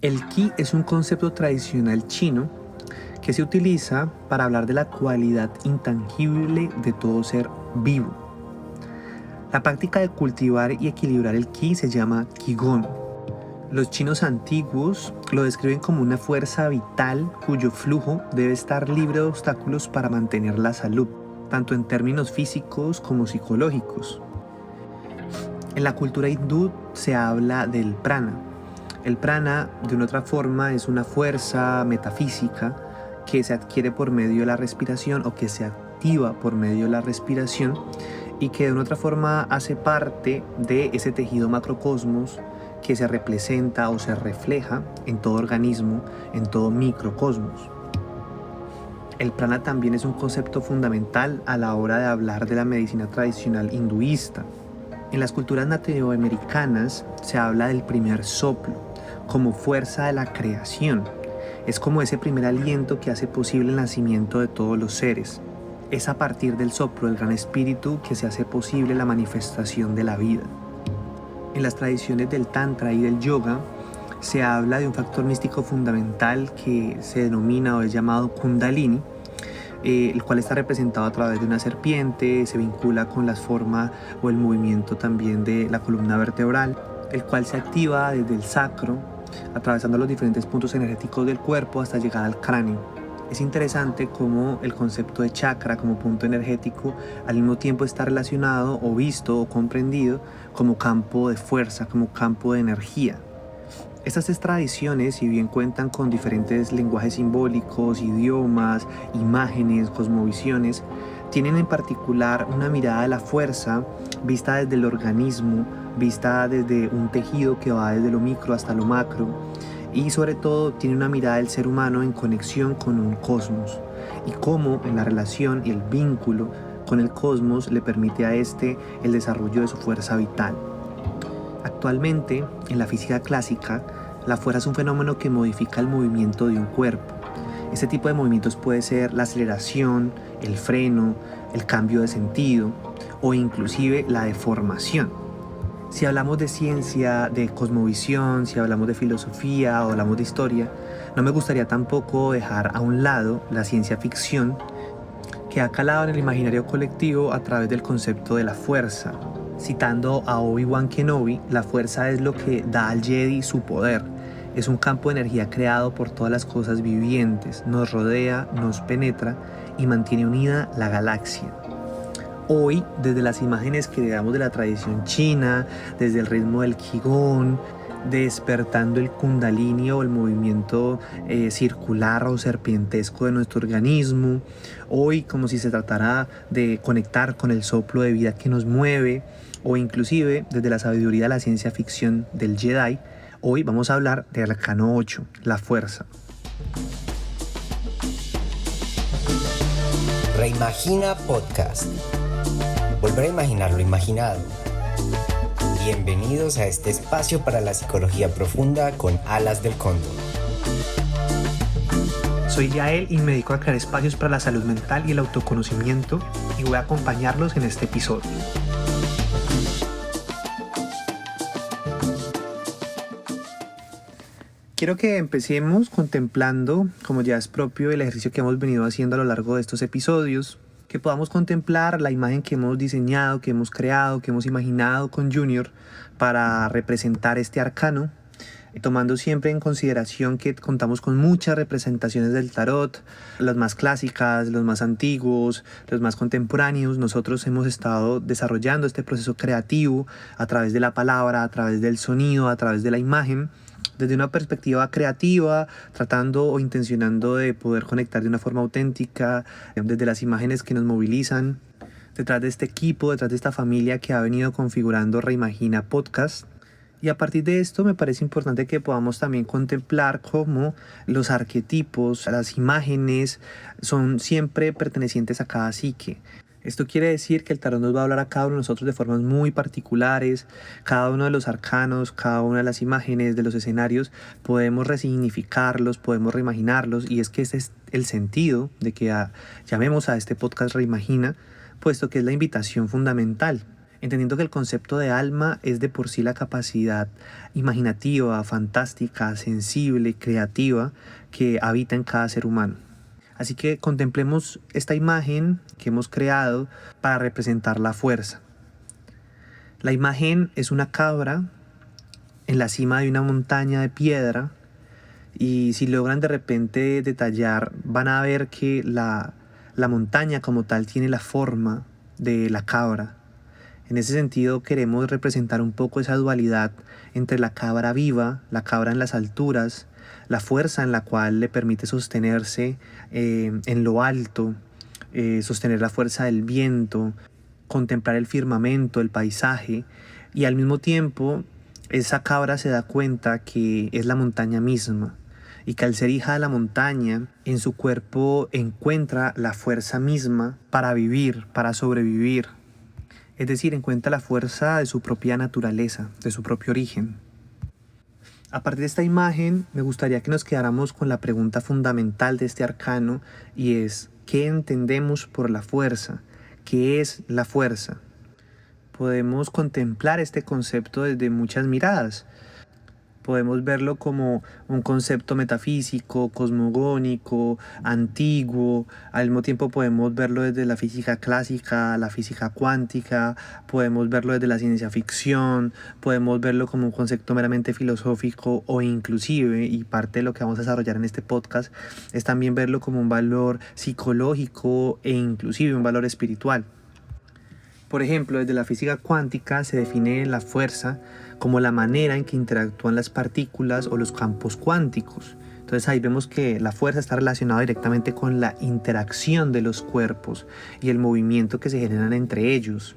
El ki es un concepto tradicional chino que se utiliza para hablar de la cualidad intangible de todo ser vivo. La práctica de cultivar y equilibrar el ki se llama qigong. Los chinos antiguos lo describen como una fuerza vital cuyo flujo debe estar libre de obstáculos para mantener la salud, tanto en términos físicos como psicológicos. En la cultura hindú se habla del prana. El prana, de una otra forma, es una fuerza metafísica que se adquiere por medio de la respiración o que se activa por medio de la respiración y que de una otra forma hace parte de ese tejido macrocosmos que se representa o se refleja en todo organismo, en todo microcosmos. El prana también es un concepto fundamental a la hora de hablar de la medicina tradicional hinduista. En las culturas latinoamericanas se habla del primer soplo como fuerza de la creación. Es como ese primer aliento que hace posible el nacimiento de todos los seres. Es a partir del soplo del Gran Espíritu que se hace posible la manifestación de la vida. En las tradiciones del Tantra y del Yoga se habla de un factor místico fundamental que se denomina o es llamado Kundalini, el cual está representado a través de una serpiente, se vincula con la forma o el movimiento también de la columna vertebral, el cual se activa desde el sacro, atravesando los diferentes puntos energéticos del cuerpo hasta llegar al cráneo. Es interesante cómo el concepto de chakra como punto energético al mismo tiempo está relacionado o visto o comprendido como campo de fuerza, como campo de energía. Estas tres tradiciones, si bien cuentan con diferentes lenguajes simbólicos, idiomas, imágenes, cosmovisiones, tienen en particular una mirada de la fuerza vista desde el organismo, vista desde un tejido que va desde lo micro hasta lo macro, y sobre todo tiene una mirada del ser humano en conexión con un cosmos y cómo en la relación y el vínculo con el cosmos le permite a este el desarrollo de su fuerza vital. Actualmente, en la física clásica, la fuerza es un fenómeno que modifica el movimiento de un cuerpo. Este tipo de movimientos puede ser la aceleración, el freno, el cambio de sentido o inclusive la deformación. Si hablamos de ciencia, de cosmovisión, si hablamos de filosofía o hablamos de historia, no me gustaría tampoco dejar a un lado la ciencia ficción que ha calado en el imaginario colectivo a través del concepto de la fuerza. Citando a Obi-Wan Kenobi, la fuerza es lo que da al Jedi su poder. Es un campo de energía creado por todas las cosas vivientes, nos rodea, nos penetra y mantiene unida la galaxia. Hoy, desde las imágenes que le damos de la tradición china, desde el ritmo del qigong, despertando el kundalini o el movimiento circular o serpientesco de nuestro organismo, hoy como si se tratara de conectar con el soplo de vida que nos mueve, o inclusive desde la sabiduría de la ciencia ficción del Jedi, hoy vamos a hablar del Arcano 8, la fuerza. Reimagina Podcast. Volver a imaginar lo imaginado. Bienvenidos a este espacio para la psicología profunda con alas del cóndor. Soy Yael y me dedico a crear espacios para la salud mental y el autoconocimiento y voy a acompañarlos en este episodio. Quiero que empecemos contemplando, como ya es propio, el ejercicio que hemos venido haciendo a lo largo de estos episodios, que podamos contemplar la imagen que hemos diseñado, que hemos creado, que hemos imaginado con Junior para representar este arcano, tomando siempre en consideración que contamos con muchas representaciones del tarot, las más clásicas, los más antiguos, los más contemporáneos. Nosotros hemos estado desarrollando este proceso creativo a través de la palabra, a través del sonido, a través de la imagen, desde una perspectiva creativa, tratando o intencionando de poder conectar de una forma auténtica, desde las imágenes que nos movilizan, detrás de este equipo, detrás de esta familia que ha venido configurando Reimagina Podcast. Y a partir de esto me parece importante que podamos también contemplar cómo los arquetipos, las imágenes son siempre pertenecientes a cada psique. Esto quiere decir que el tarot nos va a hablar a cada uno de nosotros de formas muy particulares. Cada uno de los arcanos, cada una de las imágenes, de los escenarios, podemos resignificarlos, podemos reimaginarlos. Y es que ese es el sentido de que llamemos a este podcast Reimagina, puesto que es la invitación fundamental. entendiendo que el concepto de alma es de por sí la capacidad imaginativa, fantástica, sensible, creativa que habita en cada ser humano. Así que contemplemos esta imagen que hemos creado para representar la fuerza. La imagen es una cabra en la cima de una montaña de piedra, y si logran de repente detallar, van a ver que la montaña como tal tiene la forma de la cabra. En ese sentido queremos representar un poco esa dualidad entre la cabra viva, la cabra en las alturas, la fuerza en la cual le permite sostenerse en lo alto, sostener la fuerza del viento, contemplar el firmamento, el paisaje, y al mismo tiempo esa cabra se da cuenta que es la montaña misma y que al ser hija de la montaña, en su cuerpo encuentra la fuerza misma para vivir, para sobrevivir. Es decir, encuentra la fuerza de su propia naturaleza, de su propio origen. A partir de esta imagen, me gustaría que nos quedáramos con la pregunta fundamental de este arcano, y es: ¿qué entendemos por la fuerza? ¿Qué es la fuerza? Podemos contemplar este concepto desde muchas miradas. Podemos verlo como un concepto metafísico, cosmogónico, antiguo. Al mismo tiempo podemos verlo desde la física clásica, la física cuántica. Podemos verlo desde la ciencia ficción. Podemos verlo como un concepto meramente filosófico, o inclusive, y parte de lo que vamos a desarrollar en este podcast, es también verlo como un valor psicológico e inclusive un valor espiritual. Por ejemplo, desde la física cuántica se define la fuerza como la manera en que interactúan las partículas o los campos cuánticos. Entonces ahí vemos que la fuerza está relacionada directamente con la interacción de los cuerpos y el movimiento que se generan entre ellos.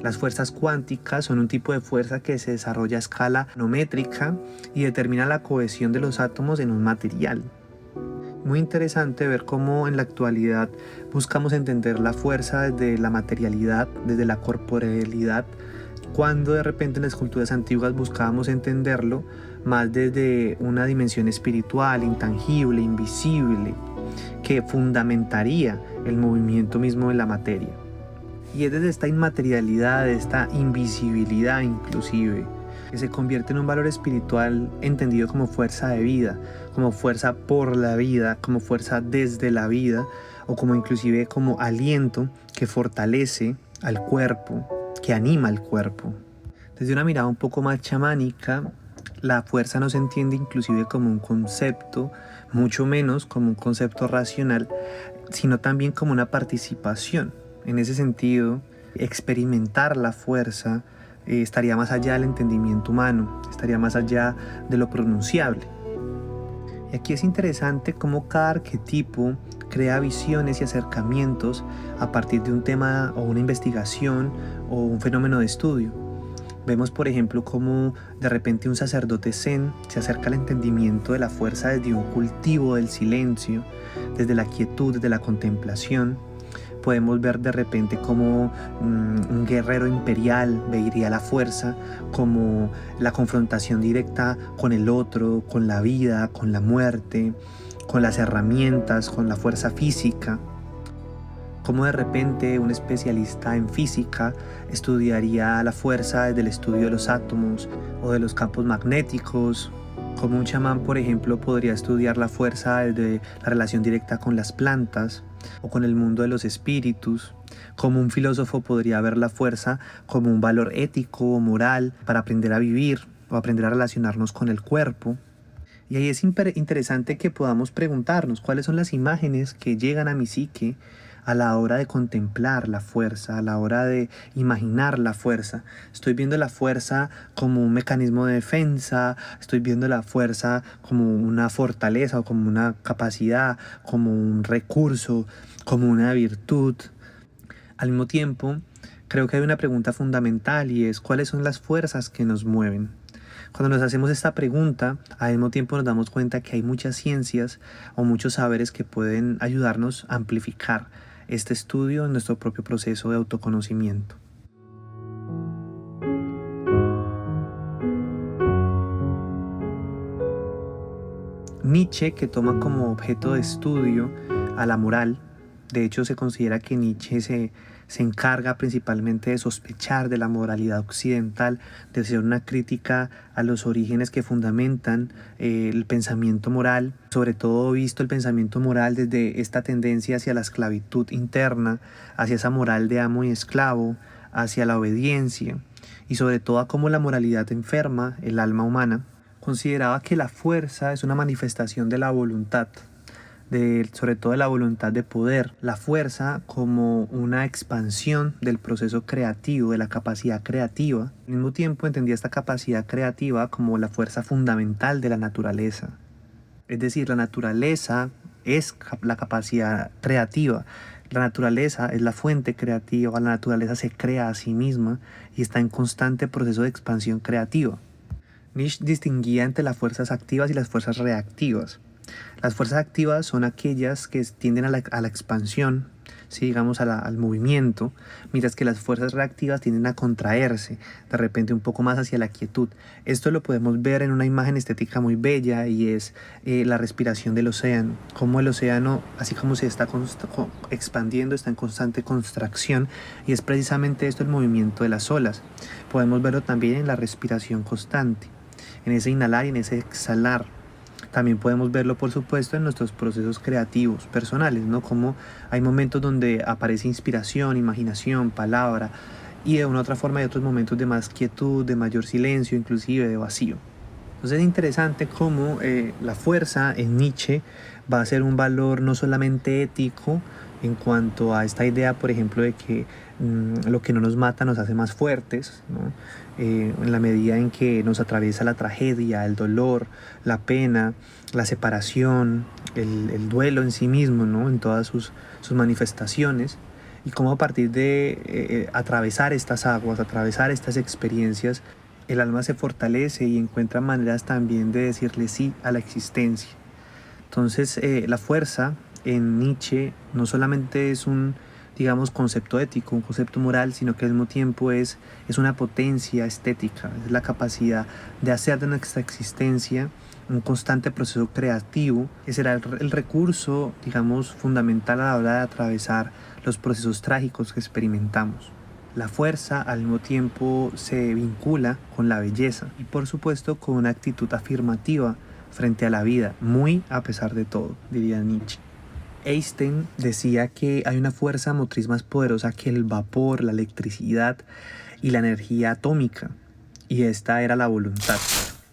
Las fuerzas cuánticas son un tipo de fuerza que se desarrolla a escala nanométrica y determina la cohesión de los átomos en un material. Muy interesante ver cómo en la actualidad buscamos entender la fuerza desde la materialidad, desde la corporealidad, cuando de repente en las culturas antiguas buscábamos entenderlo más desde una dimensión espiritual, intangible, invisible, que fundamentaría el movimiento mismo de la materia. Y es desde esta inmaterialidad, esta invisibilidad inclusive, que se convierte en un valor espiritual entendido como fuerza de vida, como fuerza por la vida, como fuerza desde la vida, o como inclusive como aliento que fortalece al cuerpo, que anima al cuerpo. Desde una mirada un poco más chamánica, la fuerza no se entiende inclusive como un concepto, mucho menos como un concepto racional, sino también como una participación. En ese sentido, experimentar la fuerza estaría más allá del entendimiento humano, estaría más allá de lo pronunciable. Y aquí es interesante cómo cada arquetipo crea visiones y acercamientos a partir de un tema o una investigación o un fenómeno de estudio. Vemos, por ejemplo, cómo de repente un sacerdote zen se acerca al entendimiento de la fuerza desde un cultivo del silencio, desde la quietud, desde la contemplación. Podemos ver de repente cómo un guerrero imperial vería la fuerza como la confrontación directa con el otro, con la vida, con la muerte, con las herramientas, con la fuerza física. Cómo de repente un especialista en física estudiaría la fuerza desde el estudio de los átomos o de los campos magnéticos. Como un chamán, por ejemplo, podría estudiar la fuerza desde la relación directa con las plantas o con el mundo de los espíritus. Como un filósofo podría ver la fuerza como un valor ético o moral para aprender a vivir o aprender a relacionarnos con el cuerpo. Y ahí es interesante que podamos preguntarnos cuáles son las imágenes que llegan a mi psique a la hora de contemplar la fuerza, a la hora de imaginar la fuerza. Estoy viendo la fuerza como un mecanismo de defensa, estoy viendo la fuerza como una fortaleza o como una capacidad, como un recurso, como una virtud. Al mismo tiempo, creo que hay una pregunta fundamental, y es: ¿cuáles son las fuerzas que nos mueven? Cuando nos hacemos esta pregunta, al mismo tiempo nos damos cuenta que hay muchas ciencias o muchos saberes que pueden ayudarnos a amplificar este estudio en nuestro propio proceso de autoconocimiento. Nietzsche, que toma como objeto de estudio a la moral, de hecho se considera que Nietzsche se se encarga principalmente de sospechar de la moralidad occidental, de hacer una crítica a los orígenes que fundamentan el pensamiento moral, sobre todo visto el pensamiento moral desde esta tendencia hacia la esclavitud interna, hacia esa moral de amo y esclavo, hacia la obediencia y sobre todo a cómo la moralidad enferma el alma humana. Consideraba que la fuerza es una manifestación de la voluntad, sobre todo de la voluntad de poder, la fuerza como una expansión del proceso creativo, de la capacidad creativa. Al mismo tiempo entendía esta capacidad creativa como la fuerza fundamental de la naturaleza. Es decir, la naturaleza es la capacidad creativa. La naturaleza es la fuente creativa, la naturaleza se crea a sí misma y está en constante proceso de expansión creativa. Nietzsche distinguía entre las fuerzas activas y las fuerzas reactivas. Las fuerzas activas son aquellas que tienden a la expansión, ¿sí? Digamos al movimiento, mientras que las fuerzas reactivas tienden a contraerse, de repente un poco más hacia la quietud. Esto lo podemos ver en una imagen estética muy bella y es la respiración del océano. Como el océano, así como se está expandiendo, está en constante contracción y es precisamente esto el movimiento de las olas. Podemos verlo también en la respiración constante, en ese inhalar y en ese exhalar. También podemos verlo, por supuesto, en nuestros procesos creativos personales, ¿no? Como hay momentos donde aparece inspiración, imaginación, palabra, y de una u otra forma hay otros momentos de más quietud, de mayor silencio, inclusive de vacío. Entonces es interesante cómo la fuerza en Nietzsche va a ser un valor no solamente ético en cuanto a esta idea, por ejemplo, de que lo que no nos mata nos hace más fuertes, ¿no? En la medida en que nos atraviesa la tragedia, el dolor, la pena, la separación, el duelo en sí mismo, ¿no? En todas sus manifestaciones, y cómo a partir de atravesar estas aguas, atravesar estas experiencias, el alma se fortalece y encuentra maneras también de decirle sí a la existencia. Entonces, la fuerza en Nietzsche no solamente es un, digamos, concepto ético, un concepto moral, sino que al mismo tiempo es una potencia estética, es la capacidad de hacer de nuestra existencia un constante proceso creativo, que será el recurso, digamos, fundamental a la hora de atravesar los procesos trágicos que experimentamos. La fuerza al mismo tiempo se vincula con la belleza y por supuesto con una actitud afirmativa frente a la vida, muy a pesar de todo, diría Nietzsche. Einstein decía que hay una fuerza motriz más poderosa que el vapor, la electricidad y la energía atómica, y esta era la voluntad.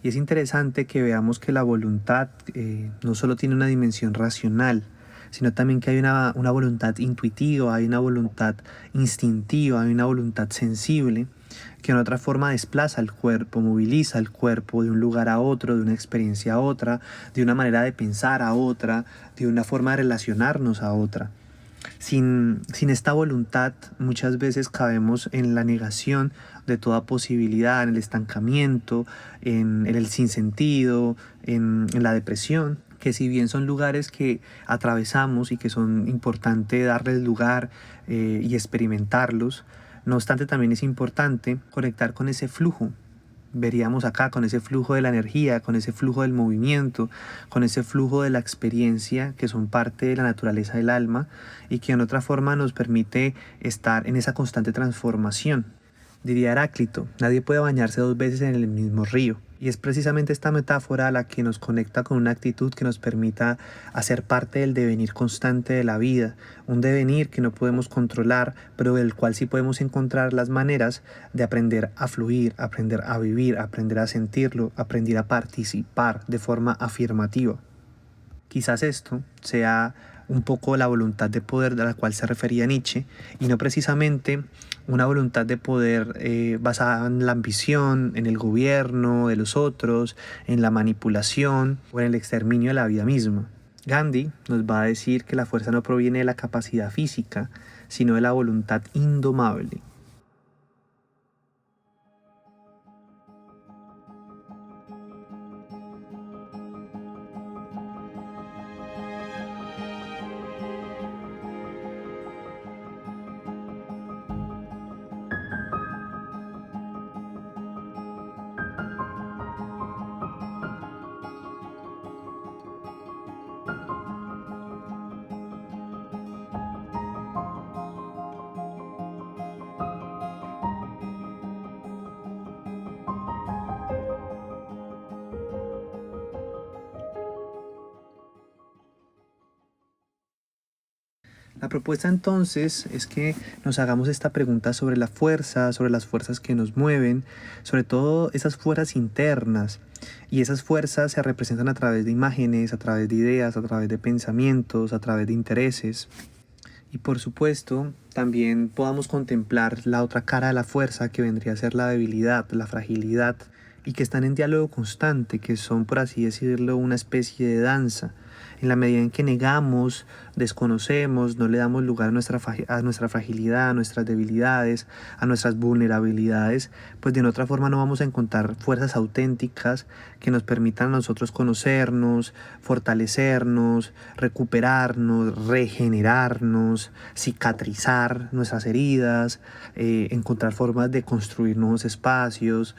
Y es interesante que veamos que la voluntad no solo tiene una dimensión racional, sino también que hay una voluntad intuitiva, hay una voluntad instintiva, hay una voluntad sensible, que en otra forma desplaza el cuerpo, moviliza el cuerpo de un lugar a otro, de una experiencia a otra, de una manera de pensar a otra, de una forma de relacionarnos a otra. Sin esta voluntad muchas veces cabemos en la negación de toda posibilidad, en el estancamiento, en el sinsentido, en la depresión, que si bien son lugares que atravesamos y que son importante darles lugar y experimentarlos, no obstante también es importante conectar con ese flujo. Veríamos acá con ese flujo de la energía, con ese flujo del movimiento, con ese flujo de la experiencia que son parte de la naturaleza del alma y que en otra forma nos permite estar en esa constante transformación. Diría Heráclito, nadie puede bañarse dos veces en el mismo río. Y es precisamente esta metáfora la que nos conecta con una actitud que nos permita hacer parte del devenir constante de la vida, un devenir que no podemos controlar, pero del cual sí podemos encontrar las maneras de aprender a fluir, aprender a vivir, aprender a sentirlo, aprender a participar de forma afirmativa. Quizás esto sea un poco la voluntad de poder de la cual se refería Nietzsche, y no precisamente una voluntad de poder basada en la ambición, en el gobierno de los otros, en la manipulación o en el exterminio de la vida misma. Gandhi nos va a decir que la fuerza no proviene de la capacidad física, sino de la voluntad indomable. La propuesta entonces es que nos hagamos esta pregunta sobre la fuerza, sobre las fuerzas que nos mueven, sobre todo esas fuerzas internas. Y esas fuerzas se representan a través de imágenes, a través de ideas, a través de pensamientos, a través de intereses. Y por supuesto, también podamos contemplar la otra cara de la fuerza, que vendría a ser la debilidad, la fragilidad, y que están en diálogo constante, que son, por así decirlo, una especie de danza. En la medida en que negamos, desconocemos, no le damos lugar a nuestra fragilidad, a nuestras debilidades, a nuestras vulnerabilidades, pues de otra forma no vamos a encontrar fuerzas auténticas que nos permitan a nosotros conocernos, fortalecernos, recuperarnos, regenerarnos, cicatrizar nuestras heridas, encontrar formas de construir nuevos espacios,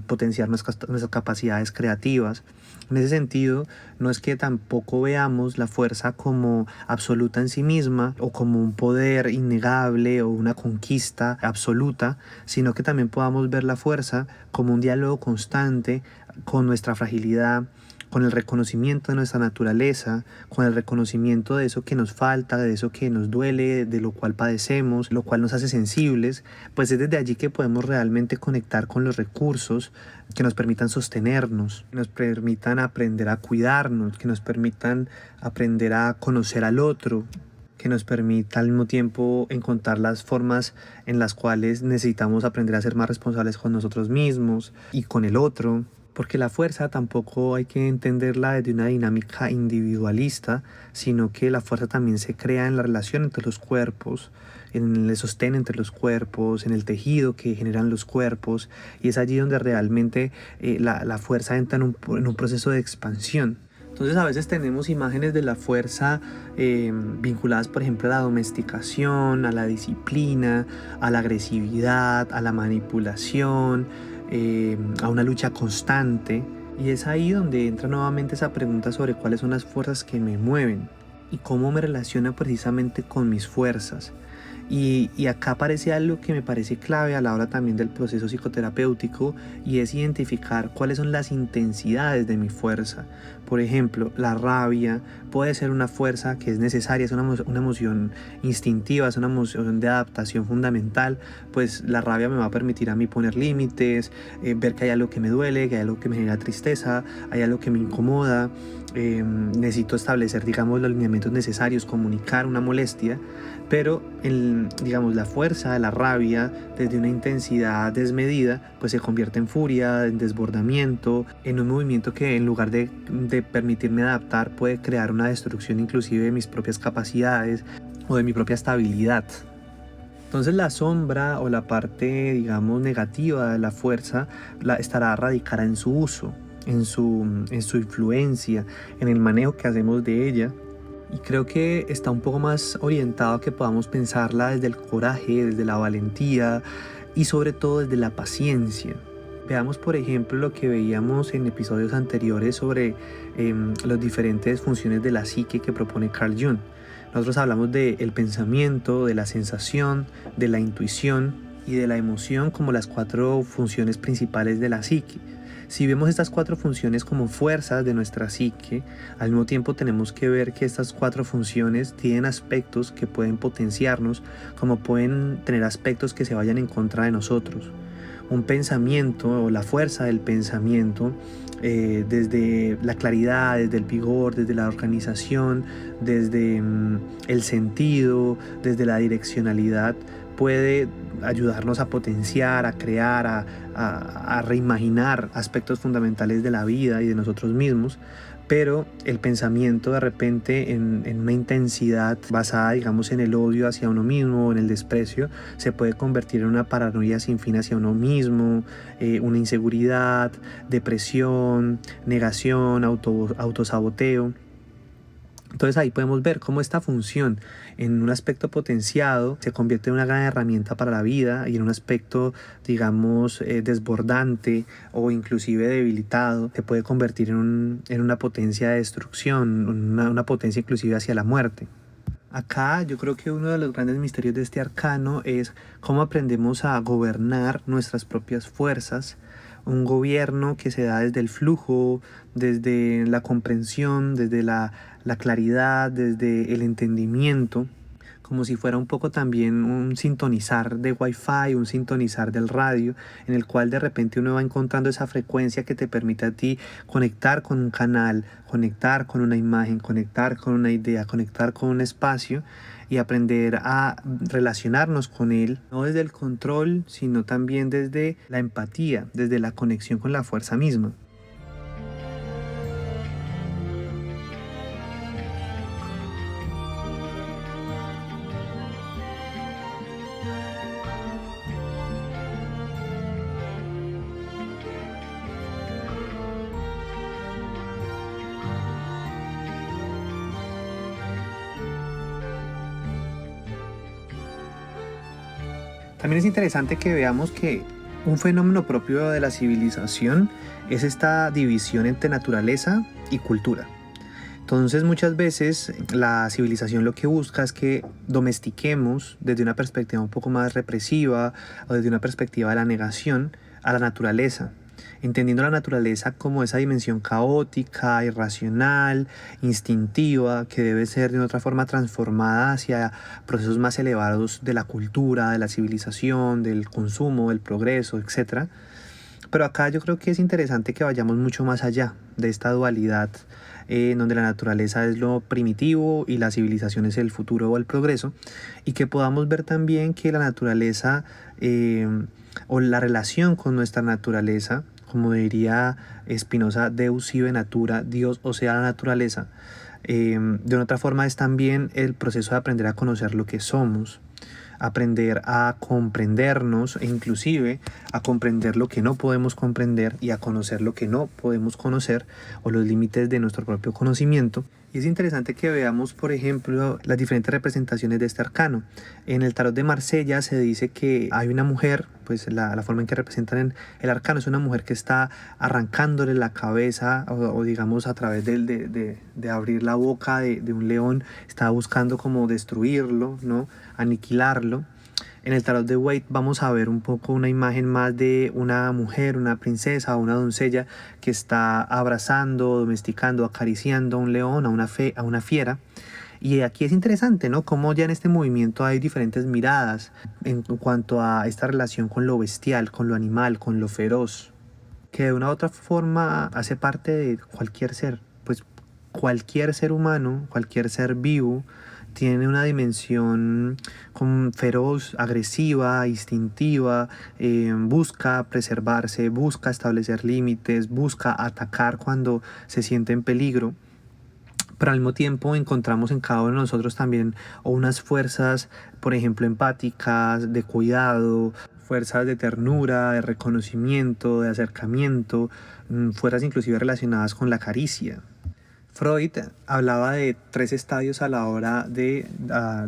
potenciar nuestras capacidades creativas. En ese sentido, no es que tampoco veamos la fuerza como absoluta en sí misma o como un poder innegable o una conquista absoluta, sino que también podamos ver la fuerza como un diálogo constante con nuestra fragilidad, con el reconocimiento de nuestra naturaleza, con el reconocimiento de eso que nos falta, de eso que nos duele, de lo cual padecemos, lo cual nos hace sensibles, pues es desde allí que podemos realmente conectar con los recursos que nos permitan sostenernos, que nos permitan aprender a cuidarnos, que nos permitan aprender a conocer al otro, que nos permita al mismo tiempo encontrar las formas en las cuales necesitamos aprender a ser más responsables con nosotros mismos y con el otro. Porque la fuerza tampoco hay que entenderla desde una dinámica individualista, sino que la fuerza también se crea en la relación entre los cuerpos, en el sostén entre los cuerpos, en el tejido que generan los cuerpos, y es allí donde realmente la fuerza entra en un proceso de expansión. Entonces a veces tenemos imágenes de la fuerza vinculadas, por ejemplo, a la domesticación, a la disciplina, a la agresividad, a la manipulación, a una lucha constante. Y es ahí donde entra nuevamente esa pregunta sobre cuáles son las fuerzas que me mueven y cómo me relaciona precisamente con mis fuerzas. Y acá aparece algo que me parece clave a la hora también del proceso psicoterapéutico, y es identificar cuáles son las intensidades de mi fuerza. Por ejemplo, la rabia puede ser una fuerza que es necesaria, es una emoción instintiva, es una emoción de adaptación fundamental, pues la rabia me va a permitir a mí poner límites, ver que hay algo que me duele, que hay algo que me genera tristeza, hay algo que me incomoda, necesito establecer, digamos, los lineamientos necesarios, comunicar una molestia, pero digamos, la fuerza de la rabia desde una intensidad desmedida pues se convierte en furia, en desbordamiento, en un movimiento que en lugar de permitirme adaptar puede crear una destrucción inclusive de mis propias capacidades o de mi propia estabilidad. Entonces la sombra o la parte, digamos, negativa de la fuerza estará radicada en su uso, en su influencia, en el manejo que hacemos de ella. Y creo que está un poco más orientado a que podamos pensarla desde el coraje, desde la valentía y sobre todo desde la paciencia. Veamos, por ejemplo, lo que veíamos en episodios anteriores sobre las diferentes funciones de la psique que propone Carl Jung. Nosotros hablamos del pensamiento, de la sensación, de la intuición y de la emoción como las 4 funciones principales de la psique. Si vemos estas 4 funciones como fuerzas de nuestra psique, al mismo tiempo tenemos que ver que estas 4 funciones tienen aspectos que pueden potenciarnos, como pueden tener aspectos que se vayan en contra de nosotros. Un pensamiento o la fuerza del pensamiento, desde la claridad, desde el vigor, desde la organización, desde el sentido, desde la direccionalidad, puede ayudarnos a potenciar, a crear, a reimaginar aspectos fundamentales de la vida y de nosotros mismos. Pero el pensamiento de repente en una intensidad basada, digamos, en el odio hacia uno mismo o en el desprecio, se puede convertir en una paranoia sin fin hacia uno mismo, una inseguridad, depresión, negación, autosaboteo. Entonces ahí podemos ver cómo esta función en un aspecto potenciado se convierte en una gran herramienta para la vida, y en un aspecto, digamos, desbordante o inclusive debilitado se puede convertir en una potencia de destrucción, una potencia inclusive hacia la muerte. Acá yo creo que uno de los grandes misterios de este arcano es cómo aprendemos a gobernar nuestras propias fuerzas. Un gobierno que se da desde el flujo, desde la comprensión, desde la claridad, desde el entendimiento. como si fuera un poco también un sintonizar de Wi-Fi, un sintonizar del radio, en el cual de repente uno va encontrando esa frecuencia que te permite a ti conectar con un canal, conectar con una imagen, conectar con una idea, conectar con un espacio y aprender a relacionarnos con él, no desde el control, sino también desde la empatía, desde la conexión con la fuerza misma. También es interesante que veamos que un fenómeno propio de la civilización es esta división entre naturaleza y cultura. Entonces muchas veces la civilización lo que busca es que domestiquemos desde una perspectiva un poco más represiva o desde una perspectiva de la negación a la naturaleza, entendiendo la naturaleza como esa dimensión caótica, irracional, instintiva, que debe ser de otra forma transformada hacia procesos más elevados de la cultura, de la civilización, del consumo, del progreso, etc. Pero acá yo creo que es interesante que vayamos mucho más allá de esta dualidad en donde la naturaleza es lo primitivo y la civilización es el futuro o el progreso, y que podamos ver también que la naturaleza o la relación con nuestra naturaleza, como diría Spinoza, Deus sive natura, Dios o sea la naturaleza, de una otra forma es también el proceso de aprender a conocer lo que somos, aprender a comprendernos e inclusive a comprender lo que no podemos comprender y a conocer lo que no podemos conocer o los límites de nuestro propio conocimiento. Y es interesante que veamos, por ejemplo, las diferentes representaciones de este arcano. En el tarot de Marsella se dice que hay una mujer, pues la forma en que representan el arcano es una mujer que está arrancándole la cabeza o digamos a través de abrir la boca de un león, está buscando como destruirlo, ¿no? Aniquilarlo. En el tarot de Waite vamos a ver un poco una imagen más de una mujer, una princesa o una doncella que está abrazando, domesticando, acariciando a un león, a una fiera. Y aquí es interesante, ¿no? Cómo ya en este movimiento hay diferentes miradas en cuanto a esta relación con lo bestial, con lo animal, con lo feroz, que de una u otra forma hace parte de cualquier ser. Pues cualquier ser humano, cualquier ser vivo, tiene una dimensión feroz, agresiva, instintiva, busca preservarse, busca establecer límites, busca atacar cuando se siente en peligro. Pero al mismo tiempo encontramos en cada uno de nosotros también unas fuerzas, por ejemplo, empáticas, de cuidado, fuerzas de ternura, de reconocimiento, de acercamiento, fuerzas inclusive relacionadas con la caricia. Freud hablaba de 3 estadios a la hora de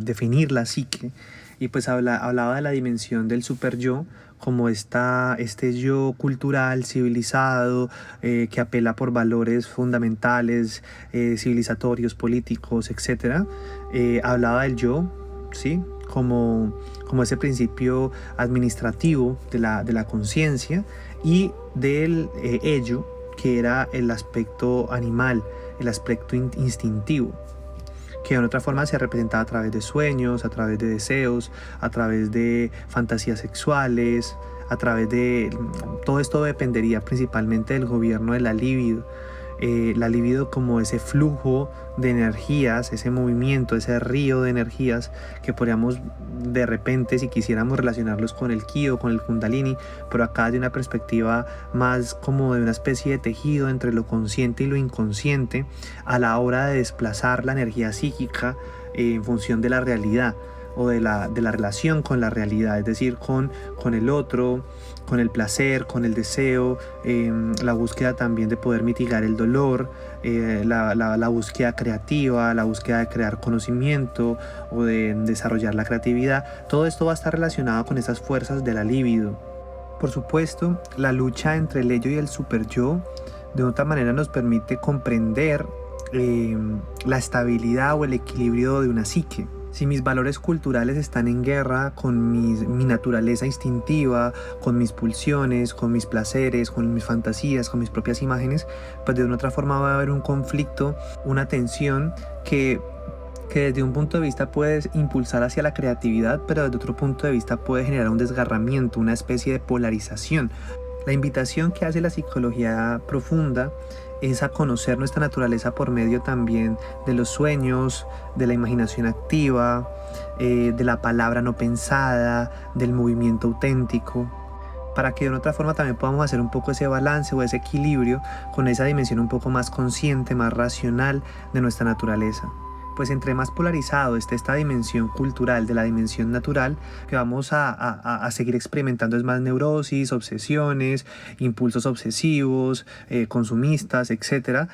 definir la psique y pues hablaba de la dimensión del superyo como este yo cultural, civilizado, que apela por valores fundamentales, civilizatorios, políticos, etc. Hablaba del yo, ¿sí? Como ese principio administrativo de la conciencia, y del ello, que era el aspecto animal, el aspecto instintivo, que de otra forma se representaba a través de sueños, a través de deseos, a través de fantasías sexuales, a través de... Todo esto dependería principalmente del gobierno de la libido. La libido como ese flujo de energías, ese movimiento, ese río de energías que podríamos de repente, si quisiéramos, relacionarlos con el ki o con el kundalini, pero acá de una perspectiva más como de una especie de tejido entre lo consciente y lo inconsciente a la hora de desplazar la energía psíquica en función de la realidad o de la relación con la realidad, es decir, con el otro, con el placer, con el deseo, la búsqueda también de poder mitigar el dolor, la búsqueda creativa, la búsqueda de crear conocimiento o de desarrollar la creatividad. Todo esto va a estar relacionado con esas fuerzas de la libido. Por supuesto, la lucha entre el ello y el superyo de otra manera nos permite comprender la estabilidad o el equilibrio de una psique. Si mis valores culturales están en guerra con mi naturaleza instintiva, con mis pulsiones, con mis placeres, con mis fantasías, con mis propias imágenes, pues de una otra forma va a haber un conflicto, una tensión que que desde un punto de vista puede impulsar hacia la creatividad, pero desde otro punto de vista puede generar un desgarramiento, una especie de polarización. La invitación que hace la psicología profunda es a conocer nuestra naturaleza por medio también de los sueños, de la imaginación activa, de la palabra no pensada, del movimiento auténtico, para que de una otra forma también podamos hacer un poco ese balance o ese equilibrio con esa dimensión un poco más consciente, más racional de nuestra naturaleza. Pues entre más polarizado esté esta dimensión cultural de la dimensión natural, que vamos a seguir experimentando es más neurosis, obsesiones, impulsos obsesivos, consumistas, etc.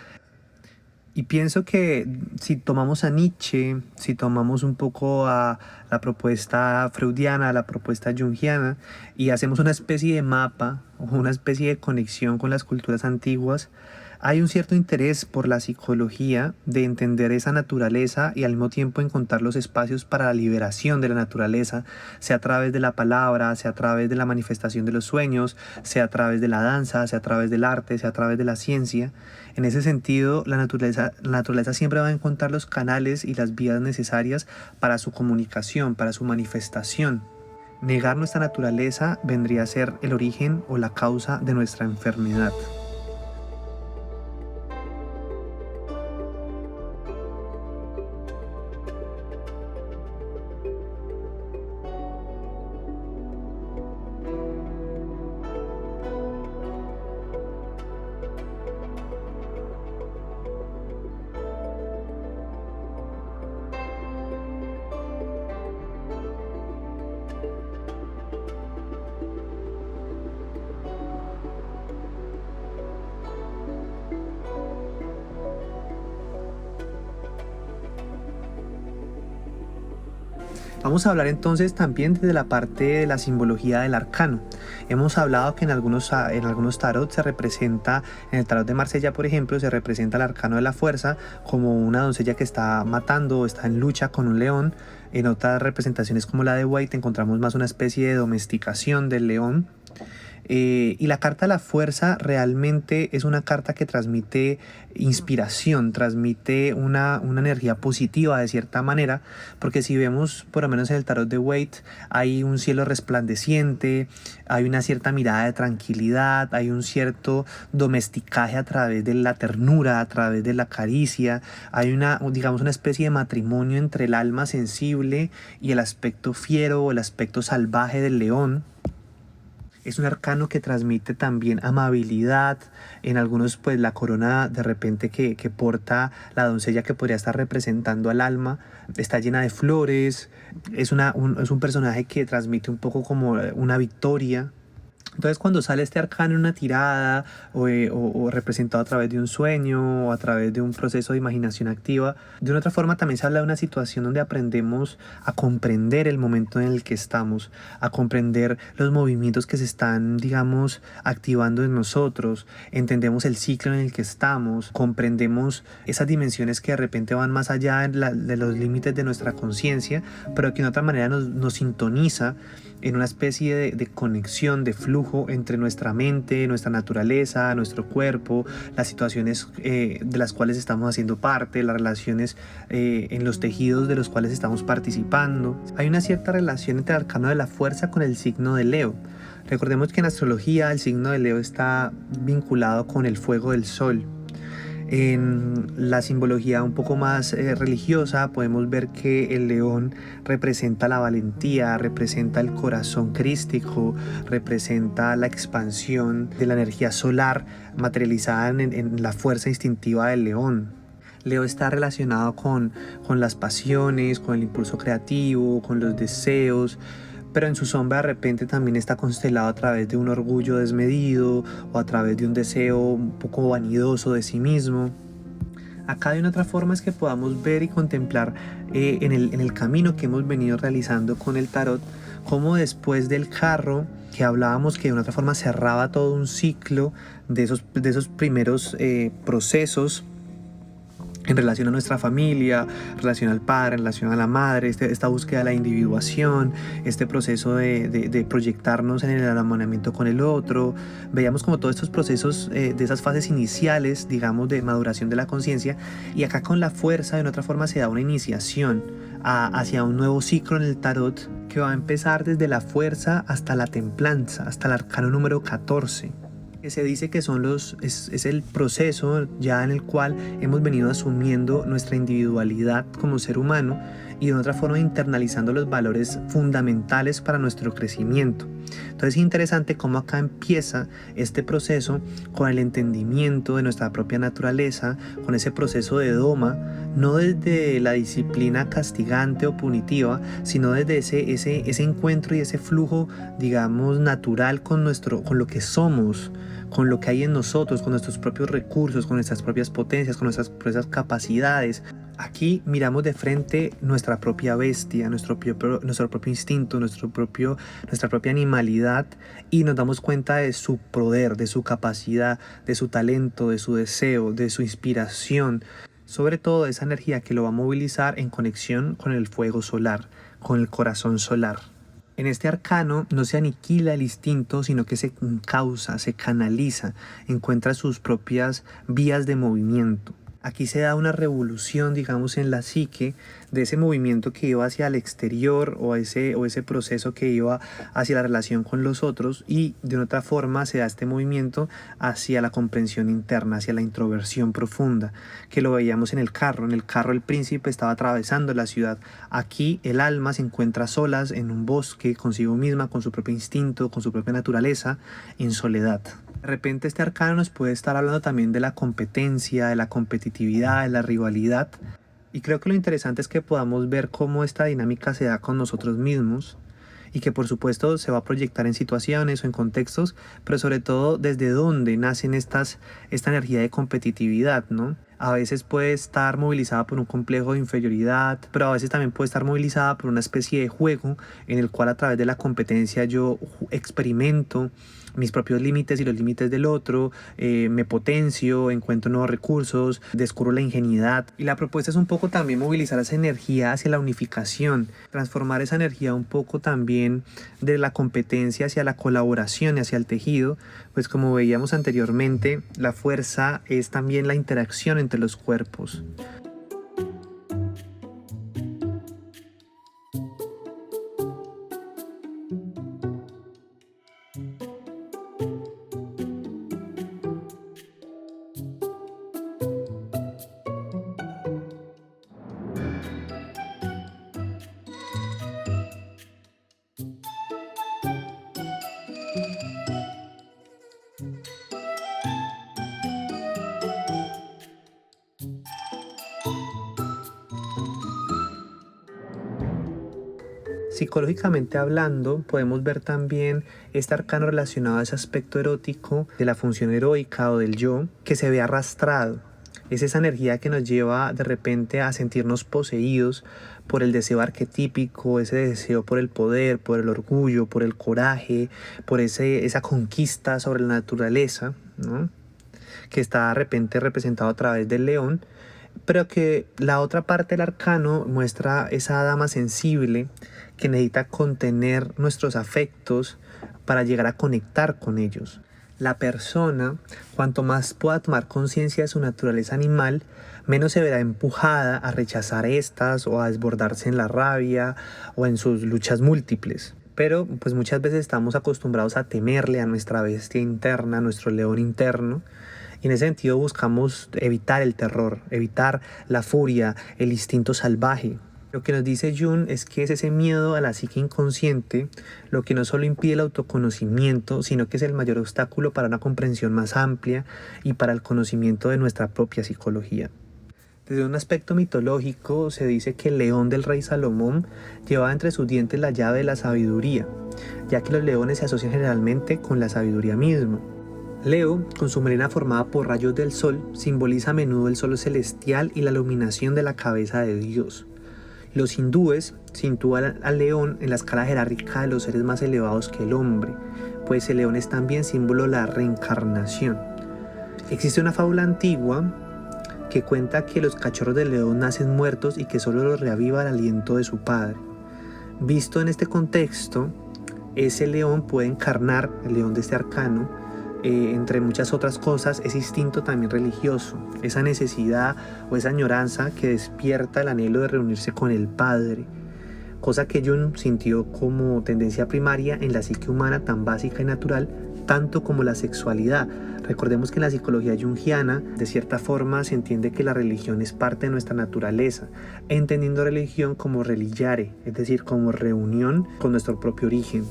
Y pienso que si tomamos a Nietzsche, si tomamos un poco a la propuesta freudiana, a la propuesta junguiana, y hacemos una especie de mapa o una especie de conexión con las culturas antiguas, hay un cierto interés por la psicología de entender esa naturaleza y al mismo tiempo encontrar los espacios para la liberación de la naturaleza, sea a través de la palabra, sea a través de la manifestación de los sueños, sea a través de la danza, sea a través del arte, sea a través de la ciencia. En ese sentido, la naturaleza siempre va a encontrar los canales y las vías necesarias para su comunicación, para su manifestación. Negar nuestra naturaleza vendría a ser el origen o la causa de nuestra enfermedad. Vamos a hablar entonces también desde la parte de la simbología del arcano. Hemos hablado que en algunos tarot se representa, en el tarot de Marsella por ejemplo, se representa el arcano de la fuerza como una doncella que está matando o está en lucha con un león. En otras representaciones como la de White encontramos más una especie de domesticación del león. Y la carta de la fuerza realmente es una carta que transmite inspiración, transmite una energía positiva de cierta manera, porque si vemos por lo menos en el tarot de Waite hay un cielo resplandeciente, hay una cierta mirada de tranquilidad, hay un cierto domesticaje a través de la ternura, a través de la caricia, hay digamos una especie de matrimonio entre el alma sensible y el aspecto fiero o el aspecto salvaje del león. Es un arcano que transmite también amabilidad. En algunos pues la corona de repente que porta la doncella que podría estar representando al alma está llena de flores. Es un personaje que transmite un poco como una victoria. Entonces cuando sale este arcano en una tirada o representado a través de un sueño o a través de un proceso de imaginación activa, de una otra forma también se habla de una situación donde aprendemos a comprender el momento en el que estamos, a comprender los movimientos que se están, digamos, activando en nosotros, entendemos el ciclo en el que estamos, comprendemos esas dimensiones que de repente van más allá de los límites de nuestra conciencia, pero que de otra manera nos sintoniza en una especie de conexión, de flujo entre nuestra mente, nuestra naturaleza, nuestro cuerpo, las situaciones de las cuales estamos haciendo parte, las relaciones en los tejidos de los cuales estamos participando. Hay una cierta relación entre el arcano de la fuerza con el signo de Leo. Recordemos que en astrología el signo de Leo está vinculado con el fuego del sol. En la simbología un poco más religiosa podemos ver que el león representa la valentía, representa el corazón crístico, representa la expansión de la energía solar materializada en la fuerza instintiva del león. Leo está relacionado con las pasiones, con el impulso creativo, con los deseos, pero en su sombra de repente también está constelado a través de un orgullo desmedido o a través de un deseo un poco vanidoso de sí mismo. Acá de una otra forma es que podamos ver y contemplar en el camino que hemos venido realizando con el tarot, cómo después del carro, que hablábamos que de una otra forma cerraba todo un ciclo de esos primeros procesos en relación a nuestra familia, en relación al padre, en relación a la madre, esta búsqueda de la individuación, este proceso de proyectarnos en el enamoramiento con el otro. Veíamos como todos estos procesos de esas fases iniciales, digamos, de maduración de la conciencia, y acá con la fuerza, de otra forma, se da una iniciación hacia un nuevo ciclo en el tarot que va a empezar desde la fuerza hasta la templanza, hasta el arcano número 14. Que se dice que es el proceso ya en el cual hemos venido asumiendo nuestra individualidad como ser humano y de otra forma internalizando los valores fundamentales para nuestro crecimiento. Entonces es interesante cómo acá empieza este proceso con el entendimiento de nuestra propia naturaleza, con ese proceso de doma, no desde la disciplina castigante o punitiva, sino desde ese encuentro y ese flujo, digamos, natural con lo que somos, con lo que hay en nosotros, con nuestros propios recursos, con nuestras propias potencias, con nuestras propias capacidades. Aquí miramos de frente nuestra propia bestia, nuestro propio instinto, nuestra propia animalidad, y nos damos cuenta de su poder, de su capacidad, de su talento, de su deseo, de su inspiración, sobre todo esa energía que lo va a movilizar en conexión con el fuego solar, con el corazón solar. En este arcano no se aniquila el instinto, sino que se encausa, se canaliza, encuentra sus propias vías de movimiento. Aquí se da una revolución, digamos, en la psique de ese movimiento que iba hacia el exterior o ese proceso que iba hacia la relación con los otros, y de otra forma se da este movimiento hacia la comprensión interna, hacia la introversión profunda, que lo veíamos en el carro. En el carro el príncipe estaba atravesando la ciudad. Aquí el alma se encuentra solas en un bosque, consigo misma, con su propio instinto, con su propia naturaleza, en soledad. De repente este arcano nos puede estar hablando también de la competencia, de la competitividad, de la rivalidad. Y creo que lo interesante es que podamos ver cómo esta dinámica se da con nosotros mismos y que por supuesto se va a proyectar en situaciones o en contextos, pero sobre todo desde dónde nacen esta energía de competitividad, ¿no? A veces puede estar movilizada por un complejo de inferioridad, pero a veces también puede estar movilizada por una especie de juego en el cual a través de la competencia yo experimento mis propios límites y los límites del otro, me potencio, encuentro nuevos recursos, descubro la ingenuidad. Y la propuesta es un poco también movilizar esa energía hacia la unificación, transformar esa energía un poco también de la competencia hacia la colaboración y hacia el tejido, pues como veíamos anteriormente, la fuerza es también la interacción entre los cuerpos. Psicológicamente hablando, podemos ver también este arcano relacionado a ese aspecto erótico de la función heroica o del yo que se ve arrastrado. Es esa energía que nos lleva de repente a sentirnos poseídos por el deseo arquetípico, ese deseo por el poder, por el orgullo, por el coraje, por esa conquista sobre la naturaleza, ¿no? Que está de repente representado a través del león, pero que la otra parte del arcano muestra esa dama sensible que necesita contener nuestros afectos para llegar a conectar con ellos. La persona, cuanto más pueda tomar conciencia de su naturaleza animal, menos se verá empujada a rechazar estas o a desbordarse en la rabia o en sus luchas múltiples. Pero pues muchas veces estamos acostumbrados a temerle a nuestra bestia interna, a nuestro león interno. Y en ese sentido buscamos evitar el terror, evitar la furia, el instinto salvaje. Lo que nos dice Jung es que es ese miedo a la psique inconsciente lo que no solo impide el autoconocimiento, sino que es el mayor obstáculo para una comprensión más amplia y para el conocimiento de nuestra propia psicología. Desde un aspecto mitológico se dice que el león del rey Salomón llevaba entre sus dientes la llave de la sabiduría, ya que los leones se asocian generalmente con la sabiduría misma. Leo, con su melena formada por rayos del sol, simboliza a menudo el sol celestial y la iluminación de la cabeza de Dios. Los hindúes sitúan al león en la escala jerárquica de los seres más elevados que el hombre, pues el león es también símbolo de la reencarnación. Existe una fábula antigua que cuenta que los cachorros de león nacen muertos y que solo los reaviva el aliento de su padre. Visto en este contexto, ese león puede encarnar, el león de este arcano, entre muchas otras cosas, ese instinto también religioso, esa necesidad o esa añoranza que despierta el anhelo de reunirse con el Padre, cosa que Jung sintió como tendencia primaria en la psique humana tan básica y natural, tanto como la sexualidad. Recordemos que en la psicología jungiana, de cierta forma, se entiende que la religión es parte de nuestra naturaleza, entendiendo religión como religiare, es decir, como reunión con nuestro propio origen.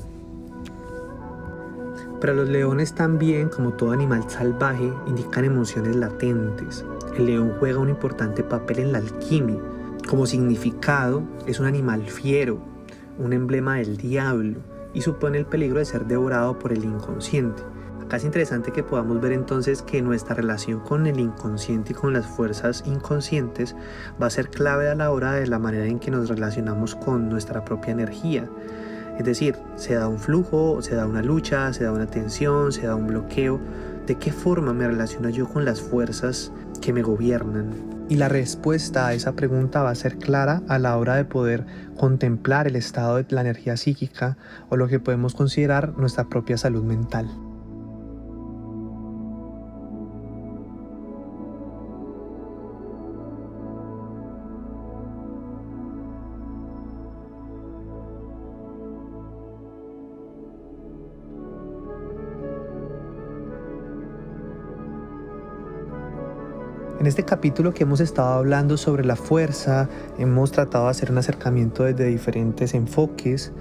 Pero los leones también, como todo animal salvaje, indican emociones latentes. El león juega un importante papel en la alquimia. Como significado, es un animal fiero, un emblema del diablo, y supone el peligro de ser devorado por el inconsciente. Acá es interesante que podamos ver entonces que nuestra relación con el inconsciente y con las fuerzas inconscientes va a ser clave a la hora de la manera en que nos relacionamos con nuestra propia energía. Es decir, se da un flujo, se da una lucha, se da una tensión, se da un bloqueo. ¿De qué forma me relaciono yo con las fuerzas que me gobiernan? Y la respuesta a esa pregunta va a ser clara a la hora de poder contemplar el estado de la energía psíquica o lo que podemos considerar nuestra propia salud mental. En este capítulo que hemos estado hablando sobre la fuerza, hemos tratado de hacer un acercamiento desde diferentes enfoques.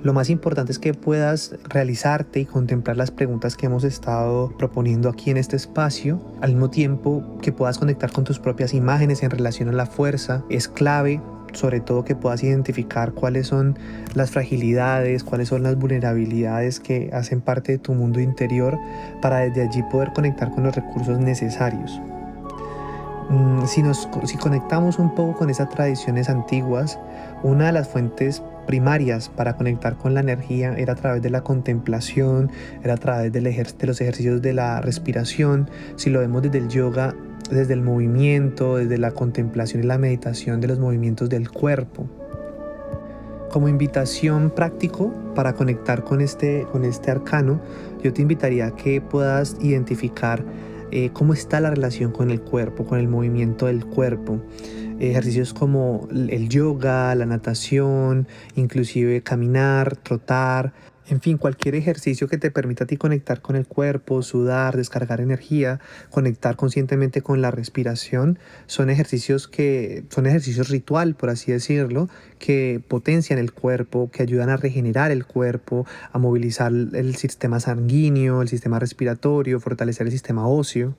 Lo más importante es que puedas realizarte y contemplar las preguntas que hemos estado proponiendo aquí en este espacio, al mismo tiempo que puedas conectar con tus propias imágenes en relación a la fuerza. Es clave, sobre todo, que puedas identificar cuáles son las fragilidades, cuáles son las vulnerabilidades que hacen parte de tu mundo interior para desde allí poder conectar con los recursos necesarios. Si conectamos un poco con esas tradiciones antiguas, una de las fuentes primarias para conectar con la energía era a través de la contemplación, era a través de los ejercicios de la respiración. Si lo vemos desde el yoga, desde el movimiento, desde la contemplación y la meditación de los movimientos del cuerpo. Como invitación práctico para conectar con este arcano, yo te invitaría a que puedas identificar cómo está la relación con el cuerpo, con el movimiento del cuerpo. Ejercicios como el yoga, la natación, inclusive caminar, trotar, en fin, cualquier ejercicio que te permita a ti conectar con el cuerpo, sudar, descargar energía, conectar conscientemente con la respiración, son ejercicios ritual, por así decirlo, que potencian el cuerpo, que ayudan a regenerar el cuerpo, a movilizar el sistema sanguíneo, el sistema respiratorio, fortalecer el sistema óseo.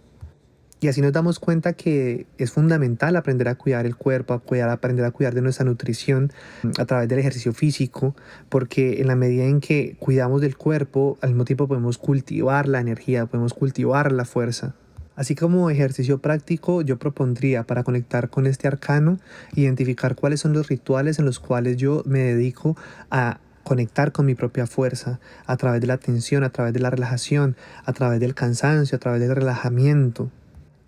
Y así nos damos cuenta que es fundamental aprender a cuidar el cuerpo, aprender a cuidar de nuestra nutrición a través del ejercicio físico, porque en la medida en que cuidamos del cuerpo, al mismo tiempo podemos cultivar la energía, podemos cultivar la fuerza. Así como ejercicio práctico, yo propondría para conectar con este arcano, identificar cuáles son los rituales en los cuales yo me dedico a conectar con mi propia fuerza, a través de la atención, a través de la relajación, a través del cansancio, a través del relajamiento.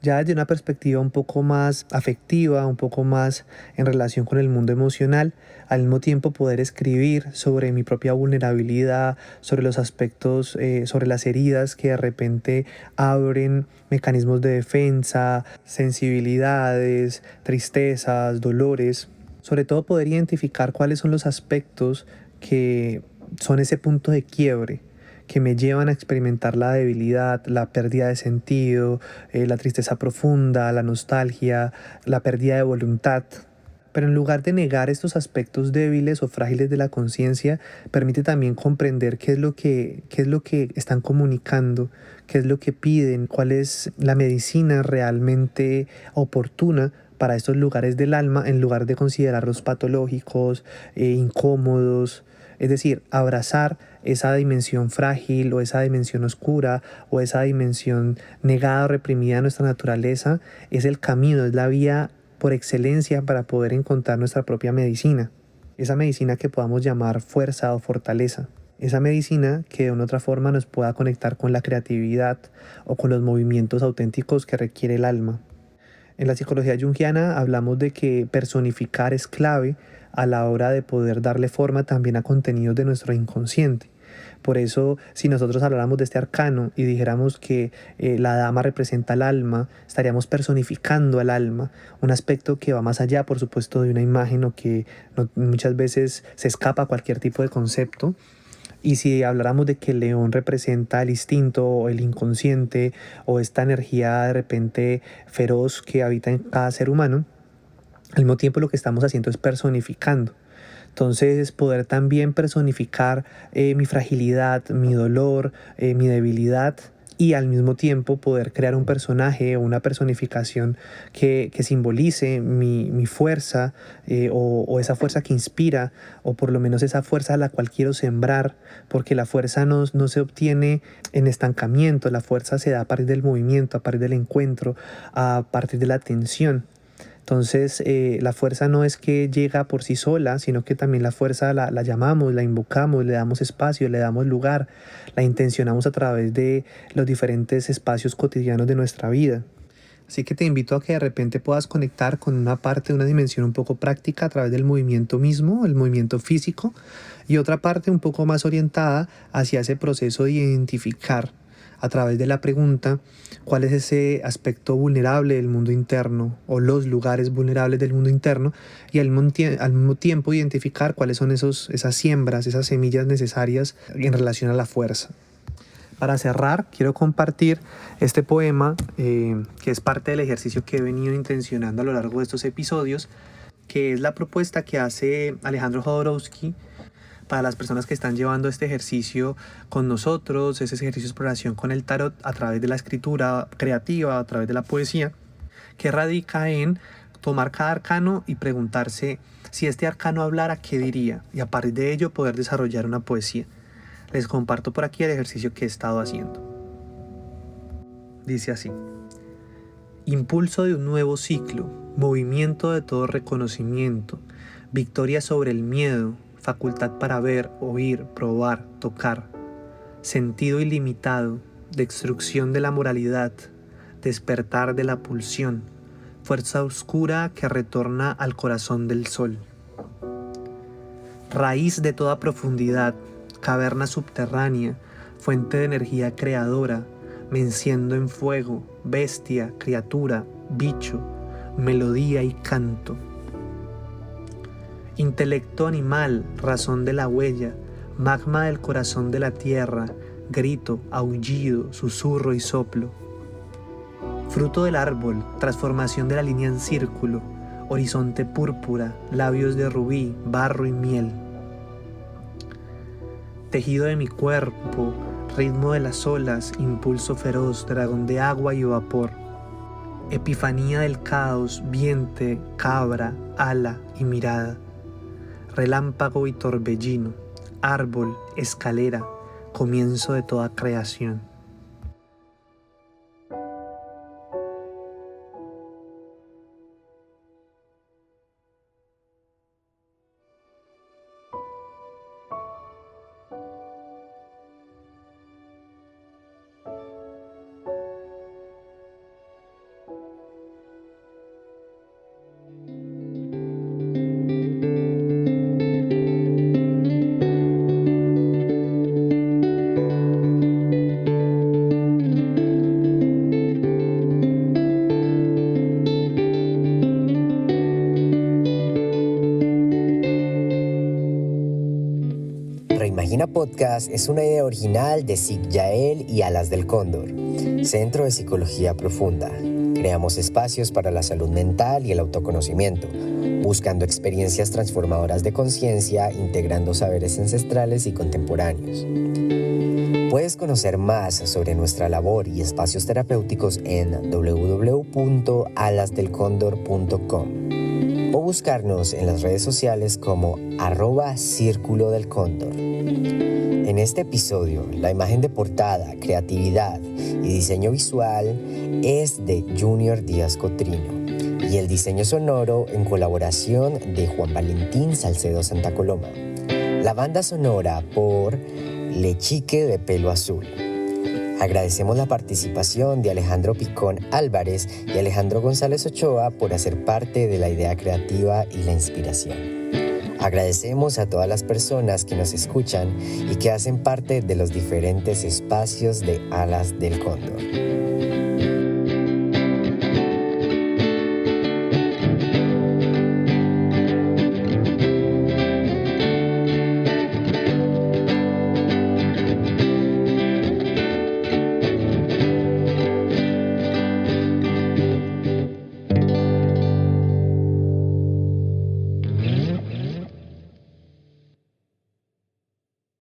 Ya desde una perspectiva un poco más afectiva, un poco más en relación con el mundo emocional, al mismo tiempo poder escribir sobre mi propia vulnerabilidad, sobre los aspectos, sobre las heridas que de repente abren mecanismos de defensa, sensibilidades, tristezas, dolores. Sobre todo poder identificar cuáles son los aspectos que son ese punto de quiebre, que me llevan a experimentar la debilidad, la pérdida de sentido, la tristeza profunda, la nostalgia, la pérdida de voluntad. Pero en lugar de negar estos aspectos débiles o frágiles de la conciencia, permite también comprender qué es lo que están comunicando, qué es lo que piden, cuál es la medicina realmente oportuna para estos lugares del alma, en lugar de considerarlos patológicos, incómodos. Es decir, abrazar esa dimensión frágil o esa dimensión oscura o esa dimensión negada o reprimida de nuestra naturaleza es el camino, es la vía por excelencia para poder encontrar nuestra propia medicina. Esa medicina que podamos llamar fuerza o fortaleza. Esa medicina que de una otra forma nos pueda conectar con la creatividad o con los movimientos auténticos que requiere el alma. En la psicología junguiana hablamos de que personificar es clave a la hora de poder darle forma también a contenidos de nuestro inconsciente. Por eso, si nosotros habláramos de este arcano y dijéramos que la dama representa al alma, estaríamos personificando al alma, un aspecto que va más allá, por supuesto, de una imagen o que muchas veces se escapa a cualquier tipo de concepto. Y si habláramos de que el león representa el instinto o el inconsciente o esta energía de repente feroz que habita en cada ser humano, al mismo tiempo lo que estamos haciendo es personificando. Entonces, poder también personificar mi fragilidad, mi dolor, mi debilidad, y al mismo tiempo poder crear un personaje o una personificación que simbolice mi fuerza o esa fuerza que inspira, o por lo menos esa fuerza a la cual quiero sembrar, porque la fuerza no se obtiene en estancamiento, la fuerza se da a partir del movimiento, a partir del encuentro, a partir de la tensión. Entonces la fuerza no es que llega por sí sola, sino que también la fuerza la llamamos, la invocamos, le damos espacio, le damos lugar, la intencionamos a través de los diferentes espacios cotidianos de nuestra vida. Así que te invito a que de repente puedas conectar con una parte, una dimensión un poco práctica a través del movimiento mismo, el movimiento físico, y otra parte un poco más orientada hacia ese proceso de identificar a través de la pregunta cuál es ese aspecto vulnerable del mundo interno o los lugares vulnerables del mundo interno, y al mismo tiempo identificar cuáles son esas siembras, esas semillas necesarias en relación a la fuerza. Para cerrar, quiero compartir este poema que es parte del ejercicio que he venido intencionando a lo largo de estos episodios, que es la propuesta que hace Alejandro Jodorowsky para las personas que están llevando este ejercicio con nosotros, ese ejercicio de exploración con el tarot a través de la escritura creativa, a través de la poesía, que radica en tomar cada arcano y preguntarse si este arcano hablara, ¿qué diría? Y a partir de ello poder desarrollar una poesía. Les comparto por aquí el ejercicio que he estado haciendo. Dice así: impulso de un nuevo ciclo, movimiento de todo reconocimiento, victoria sobre el miedo, facultad para ver, oír, probar, tocar, sentido ilimitado, destrucción de la moralidad, despertar de la pulsión, fuerza oscura que retorna al corazón del sol. Raíz de toda profundidad, caverna subterránea, fuente de energía creadora, me enciendo en fuego, bestia, criatura, bicho, melodía y canto. Intelecto animal, razón de la huella, magma del corazón de la tierra, grito, aullido, susurro y soplo. Fruto del árbol, transformación de la línea en círculo, horizonte púrpura, labios de rubí, barro y miel. Tejido de mi cuerpo, ritmo de las olas, impulso feroz, dragón de agua y vapor. Epifanía del caos, vientre, cabra, ala y mirada. Relámpago y torbellino, árbol, escalera, comienzo de toda creación. Reimagina Podcast es una idea original de SIC Yael y Alas del Cóndor, Centro de Psicología Profunda. Creamos espacios para la salud mental y el autoconocimiento, buscando experiencias transformadoras de conciencia, integrando saberes ancestrales y contemporáneos. Puedes conocer más sobre nuestra labor y espacios terapéuticos en www.alasdelcondor.com o buscarnos en las redes sociales como @Círculo del Cóndor. En este episodio, la imagen de portada, creatividad y diseño visual es de Junior Díaz Cotrino y el diseño sonoro en colaboración de Juan Valentín Salcedo Santa Coloma. La banda sonora por Lechique de Pelo Azul. Agradecemos la participación de Alejandro Picón Álvarez y Alejandro González Ochoa por hacer parte de la idea creativa y la inspiración. Agradecemos a todas las personas que nos escuchan y que hacen parte de los diferentes espacios de Alas del Cóndor.